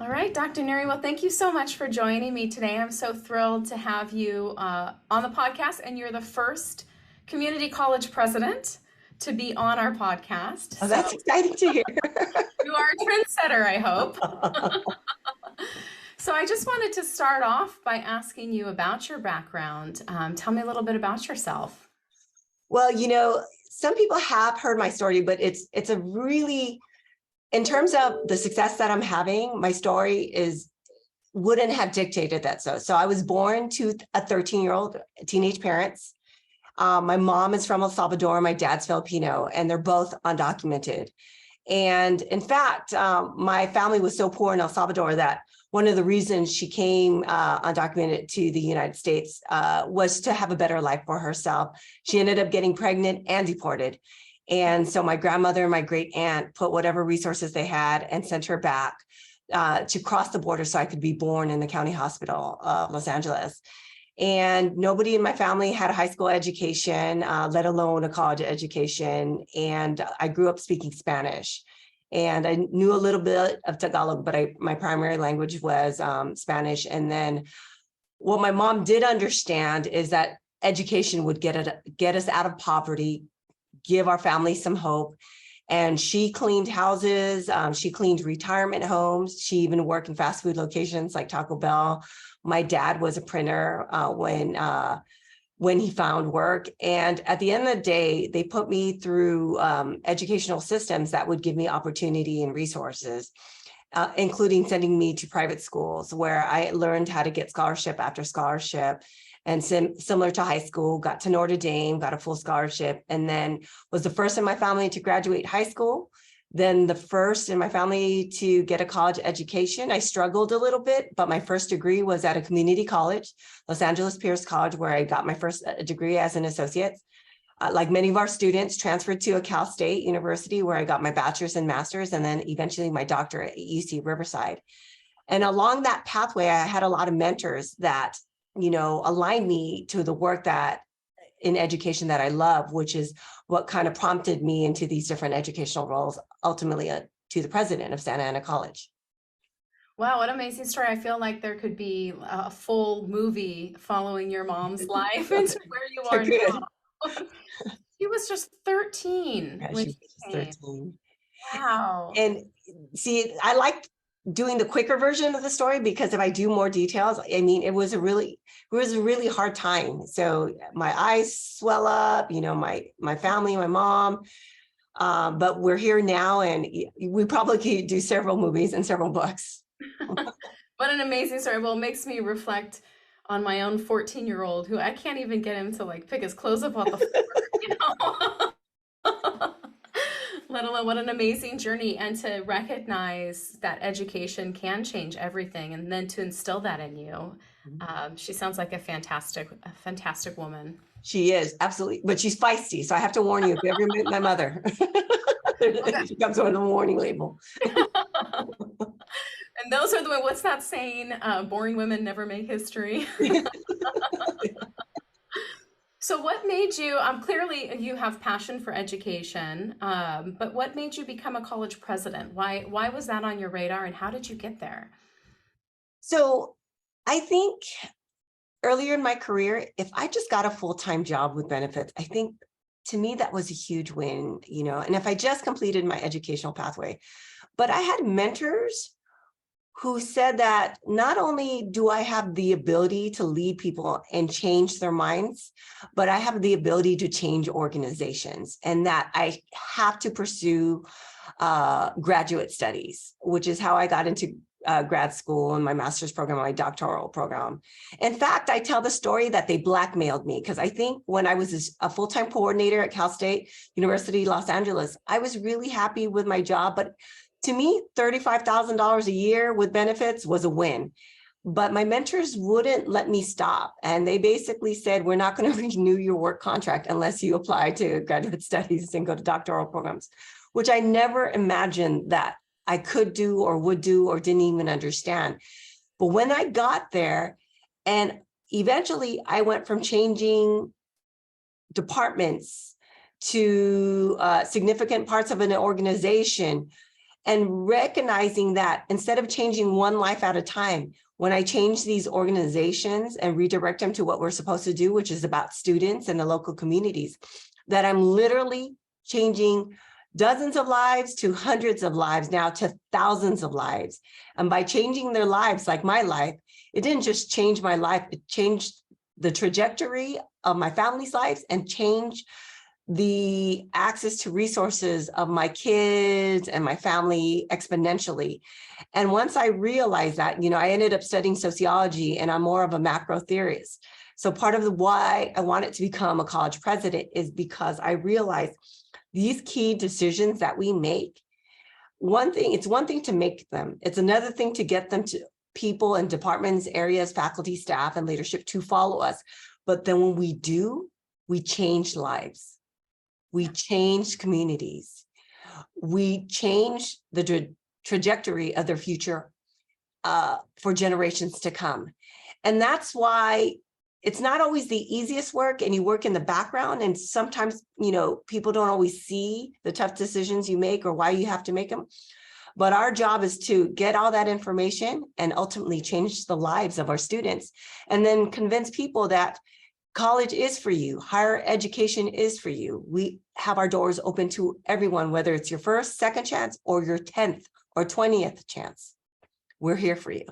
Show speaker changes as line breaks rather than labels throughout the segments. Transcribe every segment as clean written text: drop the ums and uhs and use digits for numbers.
All right, Dr. Nery, well, thank you so much for joining me today. I'm so thrilled to have you on the podcast, and you're the first community college president to be on our podcast.
Oh,
So
that's exciting to hear.
you are a trendsetter, I hope. So I just wanted to start off by asking you about your background. Tell me a little bit about yourself.
Well, some people have heard my story, but it's a really, in terms of the success that I'm having, my story wouldn't have dictated that. So I was born to a 13-year-old teenage parents. My mom is from El Salvador, my dad's Filipino, and they're both undocumented. And in fact, my family was so poor in El Salvador that one of the reasons she came undocumented to the United States was to have a better life for herself. She ended up getting pregnant and deported. And so my grandmother and my great aunt put whatever resources they had and sent her back to cross the border so I could be born in the county hospital of Los Angeles. And nobody in my family had a high school education, let alone a college education. And I grew up speaking Spanish. And I knew a little bit of Tagalog, but my primary language was Spanish. And then what my mom did understand is that education would get us out of poverty, give our family some hope. And she cleaned houses, she cleaned retirement homes. She even worked in fast food locations like Taco Bell. My dad was a printer when he found work. And at the end of the day, they put me through educational systems that would give me opportunity and resources, including sending me to private schools where I learned how to get scholarship after scholarship. And similar to high school, got to Notre Dame, got a full scholarship, and then was the first in my family to graduate high school. Then the first in my family to get a college education. I struggled a little bit, but my first degree was at a community college, Los Angeles Pierce College, where I got my first degree as an associate. Like many of our students, transferred to a Cal State University where I got my bachelor's and master's, and then eventually my doctorate at UC Riverside. And along that pathway, I had a lot of mentors that aligned me to the work that in education that I love, which is what kind of prompted me into these different educational roles, ultimately to the president of Santa Ana College.
Wow, what an amazing story. I feel like there could be a full movie following your mom's life into where you are
Good.
now. She was just 13
Yeah,
when
she was
she
just
came.
13.
Wow.
And see, I like doing the quicker version of the story because if I do more details, I mean, it was a really hard time. So my eyes swell up, my family, my mom, but we're here now, and we probably could do several movies and several books.
What an amazing story. Well, it makes me reflect on my own 14-year-old who I can't even get him to like pick his clothes up off the floor, you know? Let alone what an amazing journey, and to recognize that education can change everything and then to instill that in you. She sounds like a fantastic woman.
She is absolutely, but she's feisty. So I have to warn you, if you ever meet my mother, she comes with a warning label.
And those are what's that saying? Boring women never make history. So what made you, clearly you have passion for education, but what made you become a college president? Why was that on your radar and how did you get there?
So I think earlier in my career, if I just got a full-time job with benefits, I think to me that was a huge win, and if I just completed my educational pathway. But I had mentors who said that not only do I have the ability to lead people and change their minds, but I have the ability to change organizations, and that I have to pursue graduate studies, which is how I got into grad school and my master's program, my doctoral program. In fact, I tell the story that they blackmailed me because I think when I was a full-time coordinator at Cal State University, Los Angeles, I was really happy with my job, but to me, $35,000 a year with benefits was a win. But my mentors wouldn't let me stop. And they basically said, we're not going to renew your work contract unless you apply to graduate studies and go to doctoral programs, which I never imagined that I could do or would do or didn't even understand. But when I got there, and eventually I went from changing departments to significant parts of an organization, and recognizing that instead of changing one life at a time, when I change these organizations and redirect them to what we're supposed to do, which is about students and the local communities, that I'm literally changing dozens of lives to hundreds of lives, now to thousands of lives. And by changing their lives, like my life, it didn't just change my life, it changed the trajectory of my family's lives and changed the access to resources of my kids and my family exponentially. And once I realized that, I ended up studying sociology, and I'm more of a macro theorist. So part of why I wanted to become a college president is because I realized these key decisions that we make, it's one thing to make them. It's another thing to get them to people and departments, areas, faculty, staff, and leadership to follow us. But then when we do, we change lives. We change communities. We change the trajectory of their future for generations to come. And that's why it's not always the easiest work, and you work in the background. And sometimes, people don't always see the tough decisions you make or why you have to make them. But our job is to get all that information and ultimately change the lives of our students, and then convince people that college is for you. Higher education is for you. We have our doors open to everyone, whether it's your first, second chance, or your 10th or 20th chance. We're here for you.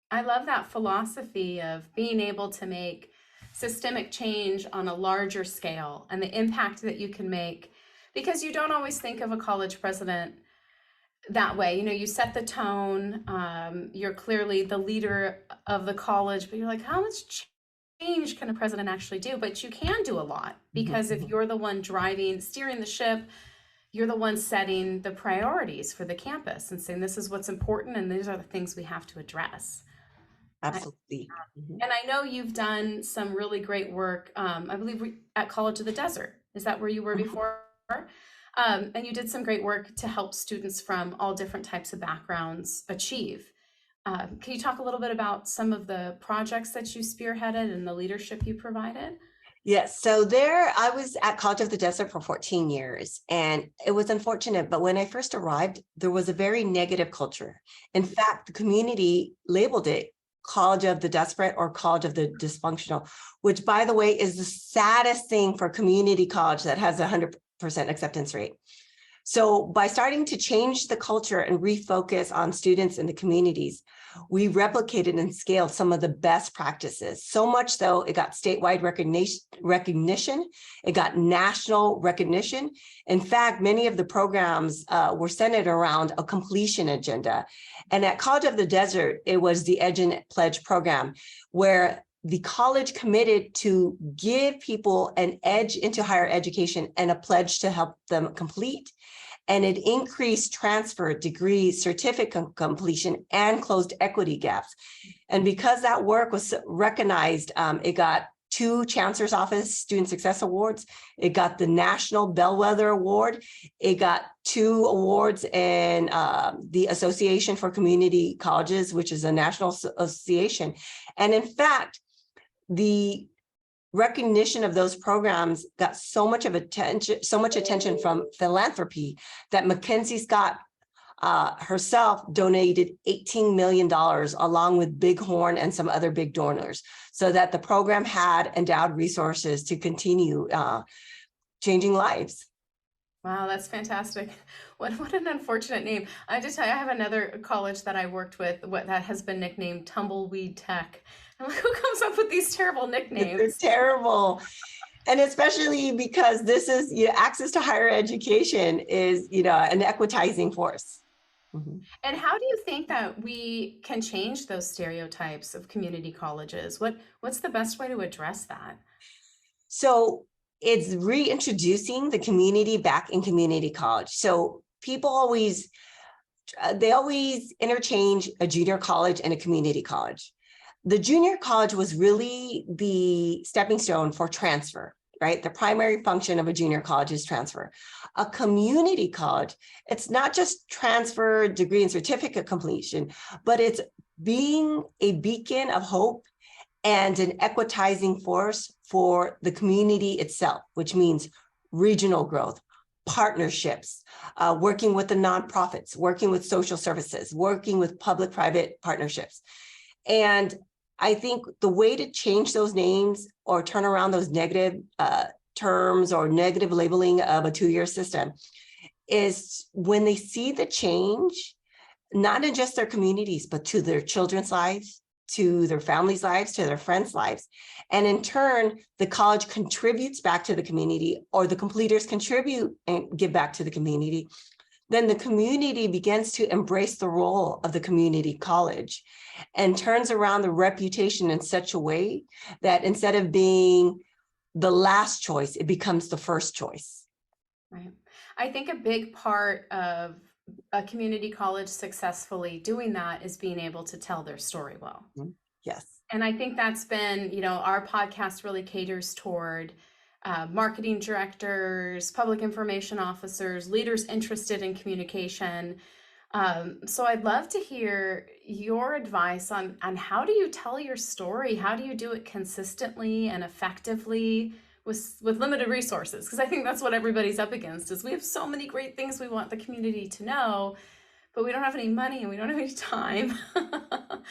I love that philosophy of being able to make systemic change on a larger scale and the impact that you can make, because you don't always think of a college president that way. You set the tone, you're clearly the leader of the college, but you're like, how much change can a president actually do? But you can do a lot, because if you're the one steering the ship, you're the one setting the priorities for the campus and saying, this is what's important, and these are the things we have to address.
Absolutely.
And I know you've done some really great work, I believe at College of the Desert. Is that where you were before? And you did some great work to help students from all different types of backgrounds achieve. Can you talk a little bit about some of the projects that you spearheaded and the leadership you provided?
Yes. So I was at College of the Desert for 14 years, and it was unfortunate. But when I first arrived, there was a very negative culture. In fact, the community labeled it College of the Desperate or College of the Dysfunctional, which, by the way, is the saddest thing for community college that has 100% acceptance rate. So by starting to change the culture and refocus on students in the communities, we replicated and scaled some of the best practices. So much so, it got statewide recognition, it got national recognition. In fact, many of the programs were centered around a completion agenda. And at College of the Desert, it was the Edge and Pledge program, where the college committed to give people an edge into higher education and a pledge to help them complete. And it increased transfer, degree, certificate completion, and closed equity gaps. And because that work was recognized, it got 2 Chancellor's Office Student Success Awards. It got the National Bellwether Award. It got 2 awards in the Association for Community Colleges, which is a national association. And in fact, the recognition of those programs got so much attention from philanthropy that Mackenzie Scott herself donated $18 million along with Bighorn and some other big donors, so that the program had endowed resources to continue changing lives.
Wow, that's fantastic. What an unfortunate name. I have to tell you, I have another college that I worked with that has been nicknamed Tumbleweed Tech. I'm like, who comes up with these terrible nicknames?
They're terrible. And especially because this is, access to higher education is, an equitizing force.
Mm-hmm. And how do you think that we can change those stereotypes of community colleges? What's the best way to address that?
So it's reintroducing the community back in community college. So people always interchange a junior college and a community college. The junior college was really the stepping stone for transfer, right? The primary function of a junior college is transfer. A community college, it's not just transfer, degree, and certificate completion, but it's being a beacon of hope and an equitizing force for the community itself, which means regional growth, partnerships, working with the nonprofits, working with social services, working with public-private partnerships. And I think the way to change those names or turn around those negative terms or negative labeling of a 2-year system is when they see the change, not in just their communities, but to their children's lives, to their families' lives, to their friends' lives. And in turn, the college contributes back to the community, or the completers contribute and give back to the community. Then the community begins to embrace the role of the community college and turns around the reputation in such a way that instead of being the last choice, it becomes the first choice.
Right. I think a big part of a community college successfully doing that is being able to tell their story well.
Yes.
And I think that's been, our podcast really caters toward marketing directors, public information officers, leaders interested in communication. So I'd love to hear your advice on how do you tell your story? How do you do it consistently and effectively with limited resources? Because I think that's what everybody's up against is we have so many great things we want the community to know, but we don't have any money and we don't have any time.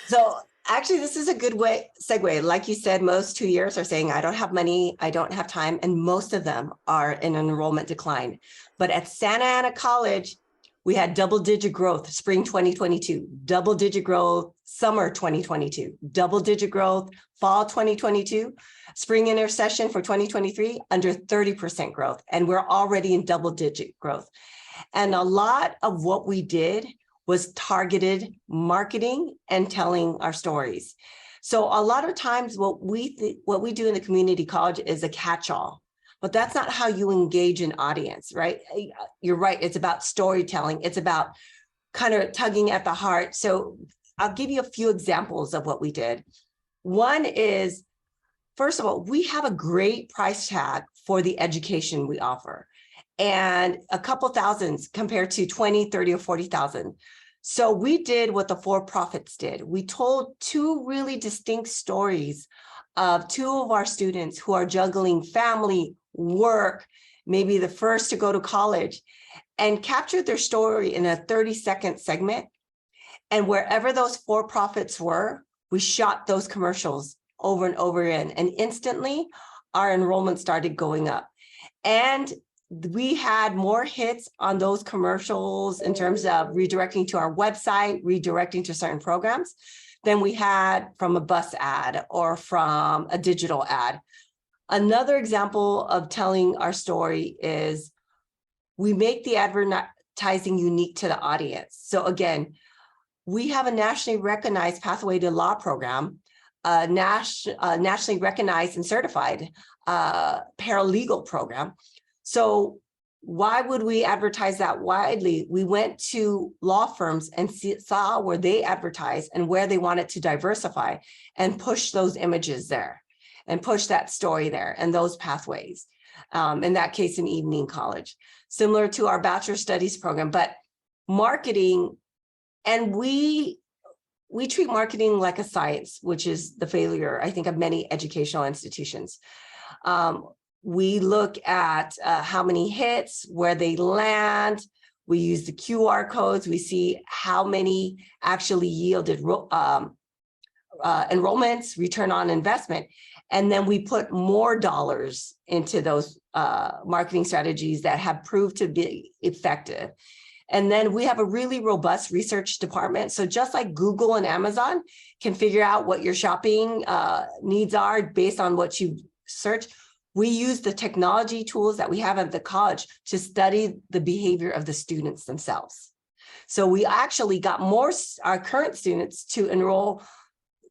So actually, this is a good segue. Like you said, most 2 years are saying, I don't have money, I don't have time, and most of them are in enrollment decline. But at Santa Ana College, we had double-digit growth, spring 2022, double-digit growth, summer 2022, double-digit growth, fall 2022, spring intercession for 2023, under 30% growth. And we're already in double-digit growth. And a lot of what we did was targeted marketing and telling our stories. So a lot of times what we do in the community college is a catch-all, but that's not how you engage an audience, right? You're right, it's about storytelling. It's about kind of tugging at the heart. So I'll give you a few examples of what we did. One is, first of all, we have a great price tag for the education we offer, and a couple thousands compared to 20, 30, or 40,000. So we did what the for-profits did. We told two really distinct stories of two of our students who are juggling family, work, maybe the first to go to college, and captured their story in a 30-second segment. And wherever those for-profits were, we shot those commercials over and over again. And instantly, our enrollment started going up. And we had more hits on those commercials in terms of redirecting to our website, redirecting to certain programs, than we had from a bus ad or from a digital ad. Another example of telling our story is we make the advertising unique to the audience. So again, we have a nationally recognized Pathway to Law program, a nationally recognized and certified paralegal program. So why would we advertise that widely? We went to law firms and saw where they advertise and where they wanted to diversify and push those images there and push that story there and those pathways. In that case, in evening college, similar to our bachelor studies program, but marketing, and we treat marketing like a science, which is the failure, I think, of many educational institutions. We look at how many hits, where they land. We use the QR codes. We see how many actually yielded enrollments, return on investment. And then we put more dollars into those marketing strategies that have proved to be effective. And then we have a really robust research department. So just like Google and Amazon can figure out what your shopping needs are based on what you search, we use the technology tools that we have at the college to study the behavior of the students themselves. So we actually got our current students to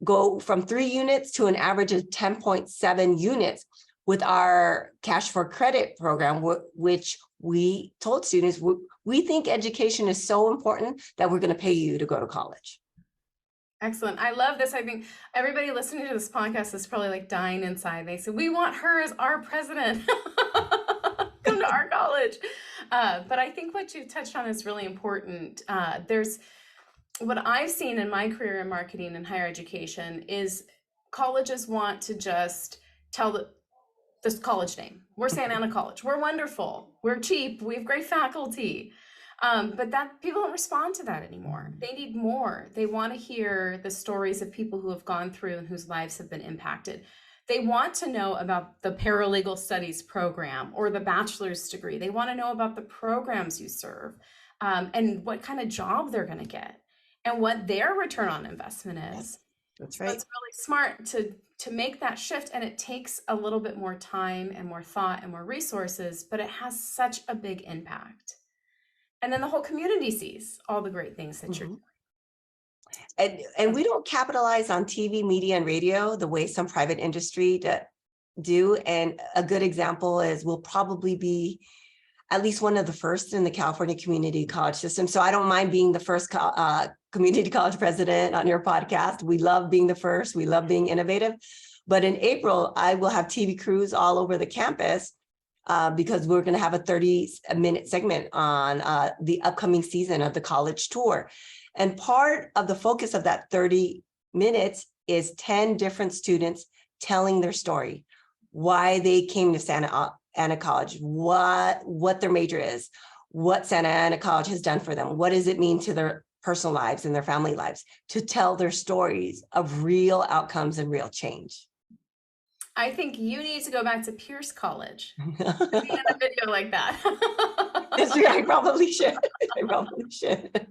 go from 3 units to an average of 10.7 units with our Cash for Credit program, which we told students, we think education is so important that we're going to pay you to go to college.
Excellent. I love this. I think everybody listening to this podcast is probably like dying inside. They say, we want her as our president. Come to our college. But I think what you touched on is really important. There's what I've seen in my career in marketing and higher education is colleges want to just tell this college name. We're Santa Ana College. We're wonderful. We're cheap. We have great faculty. But that people don't respond to that anymore. They need more. They want to hear the stories of people who have gone through and whose lives have been impacted. They want to know about the paralegal studies program or the bachelor's degree. They want to know about the programs you serve, and what kind of job they're going to get and what their return on investment is.
That's
So
right.
it's really smart to make that shift, and it takes a little bit more time and more thought and more resources, but it has such a big impact. And then the whole community sees all the great things that you're
Mhm.
doing.
And we don't capitalize on TV, media, and radio the way some private industry do. And a good example is we'll probably be at least one of the first in the California community college system. So I don't mind being the first community college president on your podcast. We love being the first. We love being innovative. But in April, I will have TV crews all over the campus because we're going to have a 30-minute segment on the upcoming season of the college tour. And part of the focus of that 30 minutes is 10 different students telling their story, why they came to Santa Ana College, what their major is, what Santa Ana College has done for them, what does it mean to their personal lives and their family lives, to tell their stories of real outcomes and real change.
I think you need to go back to Pierce College and be in a video like that.
I probably should. I probably should.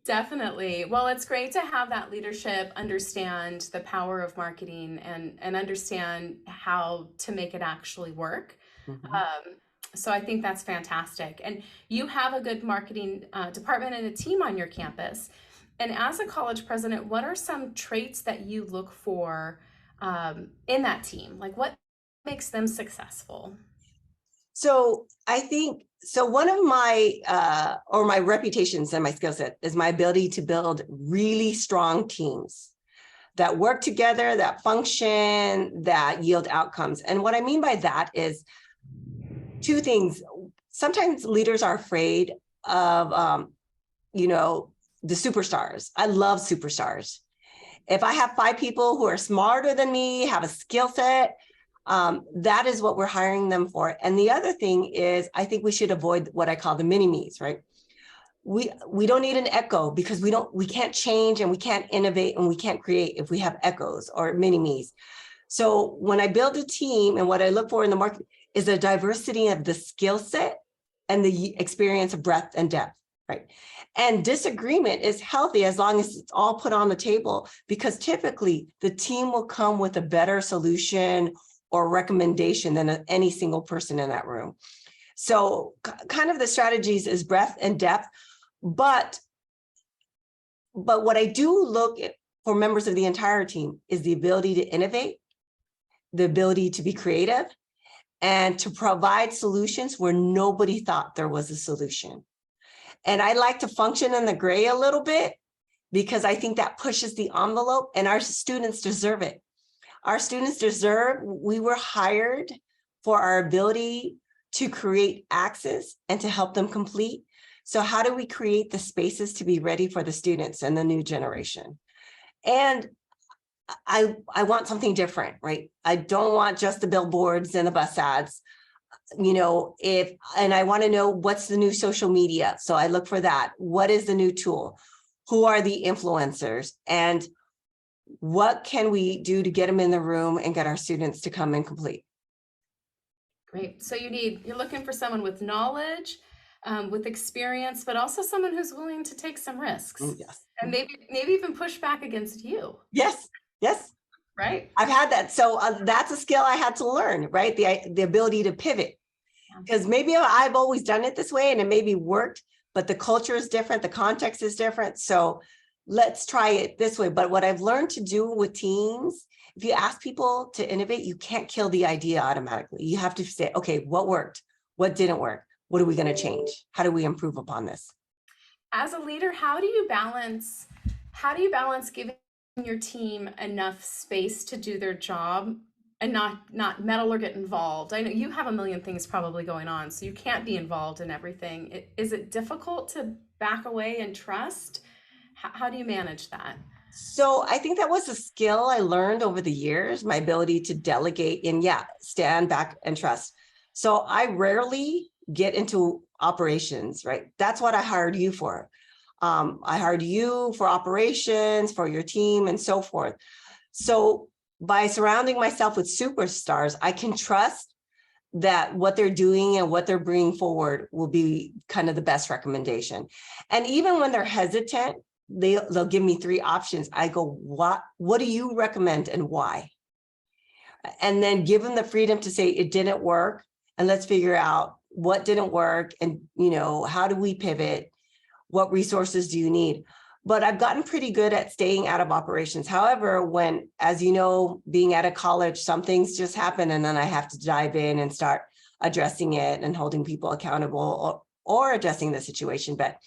Definitely. Well, it's great to have that leadership understand the power of marketing and understand how to make it actually work.
Mhm.
So I think that's fantastic. And you have a good marketing department and a team on your campus. And as a college president, what are some traits that you look for in that team? Like what makes them successful?
So I think, so one of my, or my reputations and my skill set is my ability to build really strong teams that work together, that function, that yield outcomes. And what I mean by that is two things. Sometimes leaders are afraid of, the superstars. I love superstars. If I have 5 people who are smarter than me, have a skill set, that is what we're hiring them for. And the other thing is, I think we should avoid what I call the mini-me's, right? We don't need an echo because we can't change and we can't innovate and we can't create if we have echoes or mini-me's. So when I build a team and what I look for in the market is a diversity of the skill set and the experience of breadth and depth, right? And disagreement is healthy as long as it's all put on the table, because typically the team will come with a better solution or recommendation than any single person in that room. So kind of the strategies is breadth and depth, but what I do look at for members of the entire team is the ability to innovate, the ability to be creative, and to provide solutions where nobody thought there was a solution. And I like to function in the gray a little bit because I think that pushes the envelope, and our students deserve it. Our students deserve, we were hired for our ability to create access and to help them complete. So how do we create the spaces to be ready for the students and the new generation? And I want something different, right? I don't want just the billboards and the bus ads. And I want to know what's the new social media. So I look for that. What is the new tool? Who are the influencers? And what can we do to get them in the room and get our students to come and complete?
Great. So you're looking for someone with knowledge, with experience, but also someone who's willing to take some risks
Yes.
and maybe even push back against you.
Yes.
Right.
I've had that. So that's a skill I had to learn, right? The ability to pivot. Because maybe I've always done it this way and it maybe worked, but the culture is different, the context is different. So let's try it this way. But what I've learned to do with teams, if you ask people to innovate, you can't kill the idea automatically. You have to say, okay, what worked? What didn't work? What are we going to change? How do we improve upon this?
As a leader, how do you balance giving your team enough space to do their job and not meddle or get involved? I know you have a million things probably going on, so you can't be involved in everything. Is it difficult to back away and trust? How do you manage that?
So I think that was a skill I learned over the years, my ability to delegate and stand back and trust. So I rarely get into operations, right? That's what I hired you for. I hired you for operations, for your team and so forth. So by surrounding myself with superstars, I can trust that what they're doing and what they're bringing forward will be kind of the best recommendation. And even when they're hesitant, they'll give me 3 options. I go, what do you recommend and why? And then give them the freedom to say it didn't work, and let's figure out what didn't work, and how do we pivot? What resources do you need? But I've gotten pretty good at staying out of operations. However, when, as you know, being at a college, some things just happen, and then I have to dive in and start addressing it and holding people accountable, or addressing the situation. But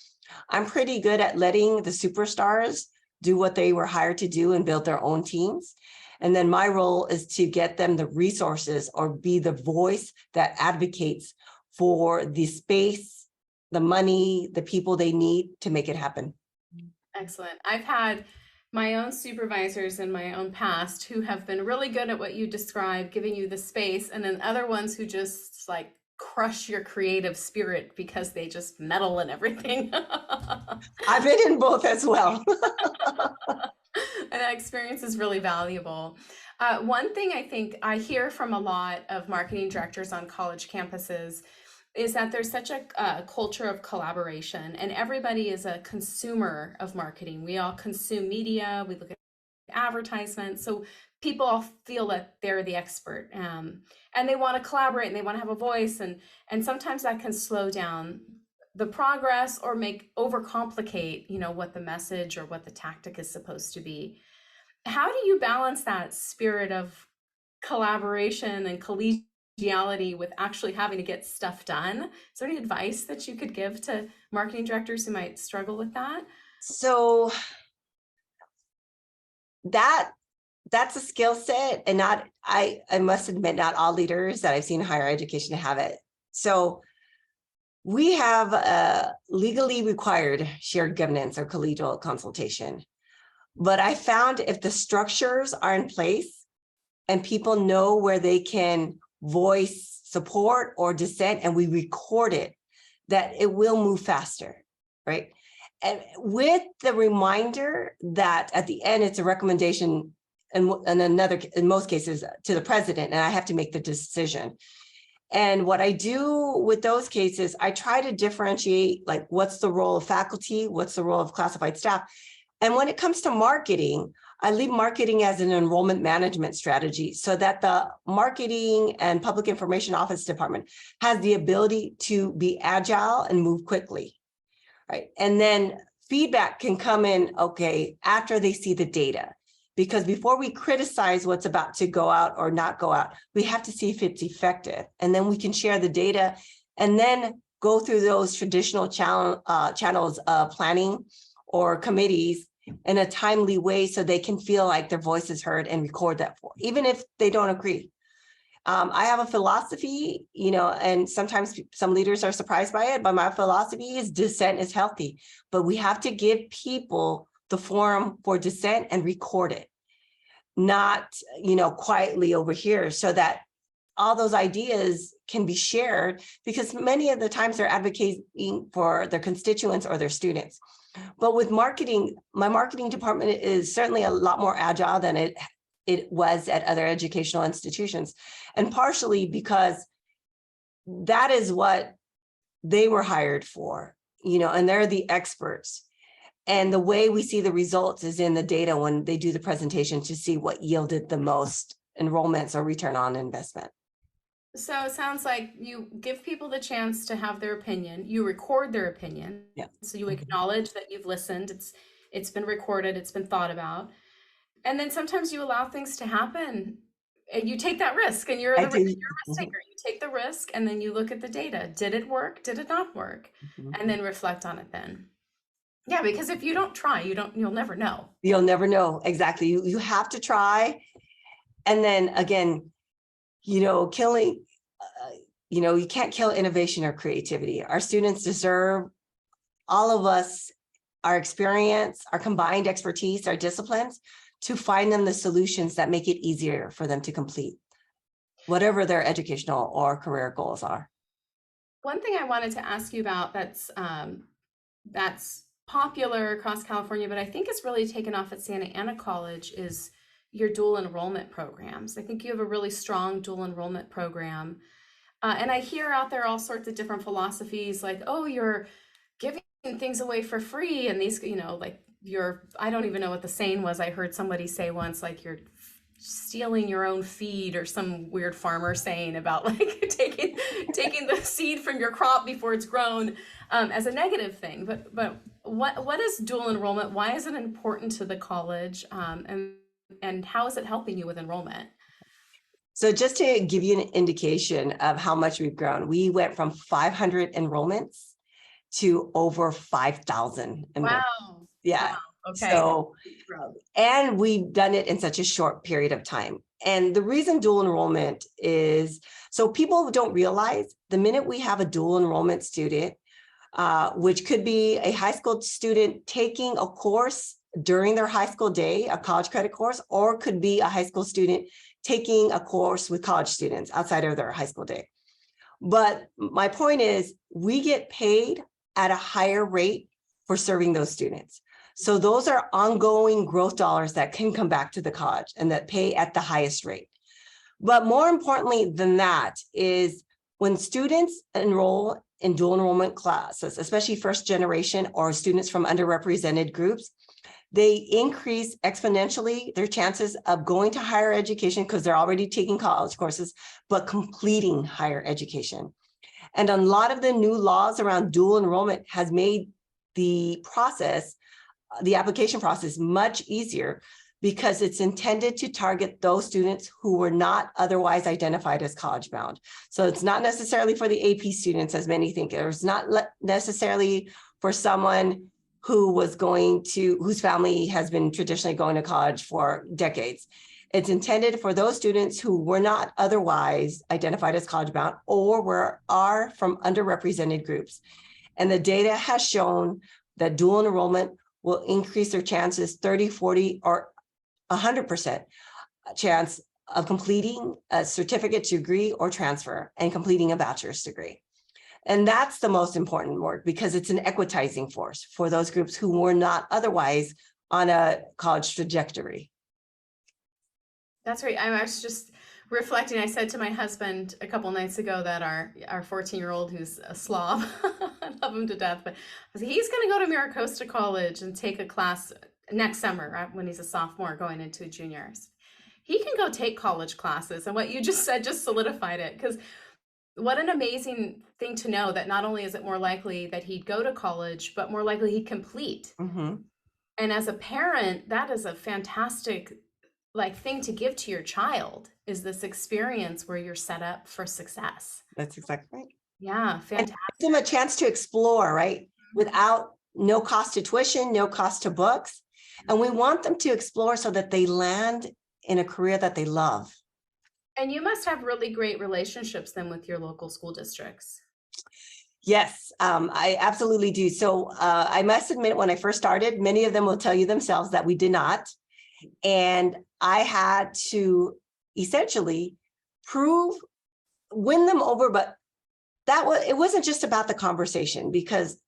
I'm pretty good at letting the superstars do what they were hired to do and build their own teams. And then my role is to get them the resources or be the voice that advocates for the space, the money, the people they need to make it happen.
Excellent. I've had my own supervisors in my own past who have been really good at what you described, giving you the space, and then other ones who just like crush your creative spirit because they just meddle in everything.
I've been in both as well.
And that experience is really valuable. One thing I think I hear from a lot of marketing directors on college campuses is that there's such a culture of collaboration, and everybody is a consumer of marketing. We all consume media, we look at advertisements, so people all feel that they're the expert, and they want to collaborate and they want to have a voice, and sometimes that can slow down the progress or make overcomplicate what the message or what the tactic is supposed to be. How do you balance that spirit of collaboration and collegiality with actually having to get stuff done? Is there any advice that you could give to marketing directors who might struggle with that?
So that's a skill set, and not, I must admit, not all leaders that I've seen in higher education have it. So we have a legally required shared governance or collegial consultation. But I found if the structures are in place and people know where they can voice support or dissent, and we record it, that it will move faster, right? And with the reminder that at the end, it's a recommendation, and in most cases, to the president, and I have to make the decision. And what I do with those cases, I try to differentiate, like, what's the role of faculty, what's the role of classified staff. And when it comes to marketing, I leave marketing as an enrollment management strategy so that the marketing and public information office department has the ability to be agile and move quickly, right? And then feedback can come in, okay, after they see the data. Because before we criticize what's about to go out or not go out, we have to see if it's effective. And then we can share the data and then go through those traditional channels of planning or committees in a timely way so they can feel like their voice is heard and record that for, even if they don't agree. I have a philosophy, and sometimes some leaders are surprised by it, but my philosophy is dissent is healthy, but we have to give people the forum for dissent and record it, not, quietly over here, so that all those ideas can be shared, because many of the times they're advocating for their constituents or their students. But with marketing, my marketing department is certainly a lot more agile than it was at other educational institutions. And partially because that is what they were hired for, and they're the experts. And the way we see the results is in the data when they do the presentation to see what yielded the most enrollments or return on investment.
So it sounds like you give people the chance to have their opinion. You record their opinion.
Yeah.
So you acknowledge that you've listened. It's been recorded. It's been thought about. And then sometimes you allow things to happen. And you take that risk, and you're a risk taker. You take the risk, and then you look at the data. Did it work? Did it not work? And then reflect on it then. Yeah, because if you don't try, you'll never know.
You'll never know. Exactly. You have to try. And then again, killing, you can't kill innovation or creativity. Our students deserve all of us our experience, our combined expertise, our disciplines, to find them the solutions that make it easier for them to complete whatever their educational or career goals are.
One thing I wanted to ask you about that's popular across California, but I think it's really taken off at Santa Ana College is your dual enrollment programs. I think you have a really strong dual enrollment program. And I hear out there all sorts of different philosophies like, oh, you're giving things away for free. And these, like I don't even know what the saying was. I heard somebody say once, like you're stealing your own feed, or some weird farmer saying about like taking the seed from your crop before it's grown, as a negative thing. But what is dual enrollment? Why is it important to the college? And how is it helping you with enrollment?
So just to give you an indication of how much we've grown, we went from 500 enrollments to over 5,000 enrollments.
Wow.
Yeah.
Wow. Okay.
So, and we've done it in such a short period of time. And the reason dual enrollment is, so people don't realize the minute we have a dual enrollment student, which could be a high school student taking a course during their high school day, a college credit course, or could be a high school student taking a course with college students outside of their high school day. But my point is, we get paid at a higher rate for serving those students. So those are ongoing growth dollars that can come back to the college and that pay at the highest rate. But more importantly than that is when students enroll in dual enrollment classes, especially first generation or students from underrepresented groups, they increase exponentially their chances of going to higher education because they're already taking college courses, but completing higher education. And a lot of the new laws around dual enrollment has made the process, the application process, much easier because it's intended to target those students who were not otherwise identified as college bound. So it's not necessarily for the AP students, as many think. It's not necessarily for someone who was whose family has been traditionally going to college for decades. It's intended for those students who were not otherwise identified as college bound or are from underrepresented groups. And the data has shown that dual enrollment will increase their chances 30, 40, or 100% chance of completing a certificate degree or transfer and completing a bachelor's degree. And that's the most important work because it's an equitizing force for those groups who were not otherwise on a college trajectory.
That's right. I was just reflecting. I said to my husband a couple nights ago that our 14-year-old, who's a slob, I love him to death, but he's going to go to Maricosta College and take a class next summer, right, when he's a sophomore going into juniors. He can go take college classes. And what you just said just solidified it, because what an amazing thing to know that not only is it more likely that he'd go to college, but more likely he'd complete.
Mm-hmm.
And as a parent, that is a fantastic thing to give to your child, is this experience where you're set up for success.
That's exactly right.
Yeah, fantastic.
Give them a chance to explore, right? Without no cost to tuition, no cost to books. And we want them to explore so that they land in a career that they love.
And you must have really great relationships then with your local school districts.
Yes, I absolutely do. So I must admit, when I first started, many of them will tell you themselves that we did not. And I had to essentially win them over, but it wasn't just about the conversation because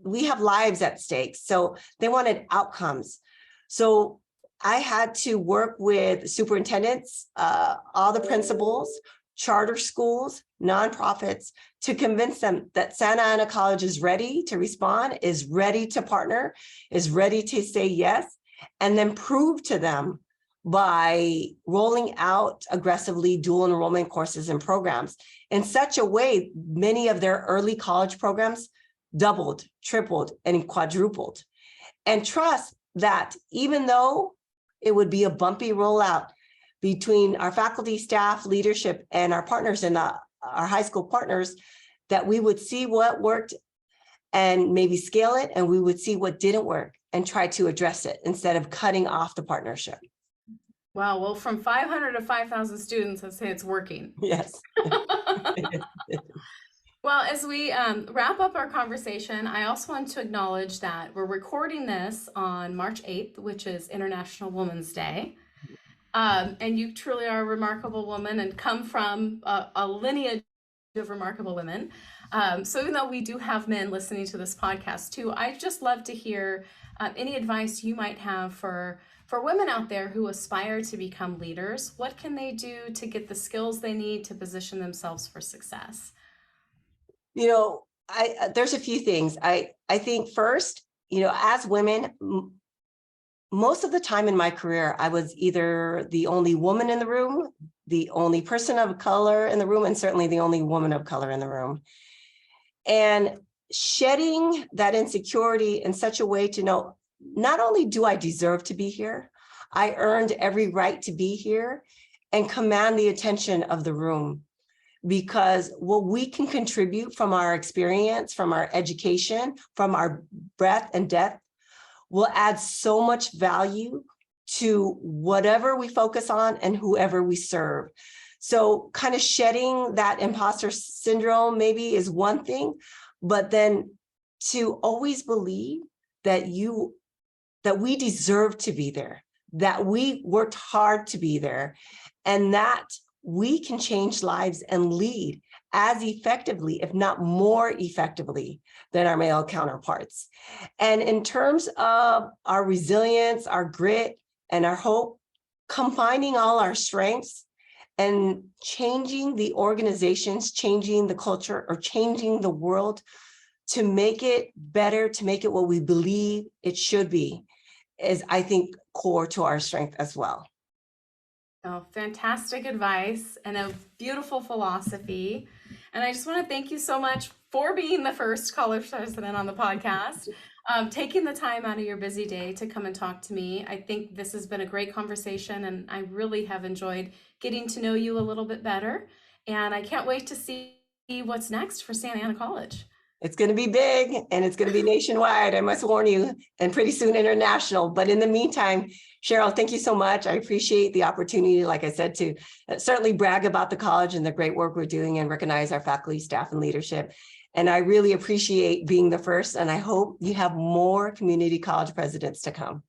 we have lives at stake. So they wanted outcomes. So I had to work with superintendents, all the principals, charter schools, nonprofits, to convince them that Santa Ana College is ready to respond, is ready to partner, is ready to say yes, and then prove to them by rolling out aggressively dual enrollment courses and programs in such a way, many of their early college programs doubled, tripled, and quadrupled. And trust that even though it would be a bumpy rollout between our faculty, staff, leadership, and our partners in our high school partners, that we would see what worked and maybe scale it, and we would see what didn't work and try to address it instead of cutting off the partnership.
Wow. Well, from 500 to 5,000 students, I'd say it's working.
Yes.
Well, as we wrap up our conversation, I also want to acknowledge that we're recording this on March 8th, which is International Women's Day. And you truly are a remarkable woman and come from a lineage of remarkable women. So even though we do have men listening to this podcast too, I'd just love to hear any advice you might have for women out there who aspire to become leaders. What can they do to get the skills they need to position themselves for success?
You know, there's a few things. I think first, as women, most of the time in my career, I was either the only woman in the room, the only person of color in the room, and certainly the only woman of color in the room. And shedding that insecurity in such a way to know, not only do I deserve to be here, I earned every right to be here and command the attention of the room. Because what we can contribute from our experience, from our education, from our breadth and depth will add so much value to whatever we focus on and whoever we serve. So kind of shedding that imposter syndrome maybe is one thing, but then to always believe that we deserve to be there, that we worked hard to be there, and that we can change lives and lead as effectively, if not more effectively, than our male counterparts. And in terms of our resilience, our grit, and our hope, combining all our strengths and changing the organizations, changing the culture, or changing the world to make it better, to make it what we believe it should be, is, I think, core to our strength as well.
Oh, fantastic advice and a beautiful philosophy. And I just want to thank you so much for being the first college president on the podcast, taking the time out of your busy day to come and talk to me. I think this has been a great conversation, and I really have enjoyed getting to know you a little bit better. And I can't wait to see what's next for Santa Ana College.
It's going to be big, and it's going to be nationwide, I must warn you, and pretty soon international. But in the meantime, Cheryl, thank you so much. I appreciate the opportunity, like I said, to certainly brag about the college and the great work we're doing and recognize our faculty, staff, and leadership. And I really appreciate being the first, and I hope you have more community college presidents to come.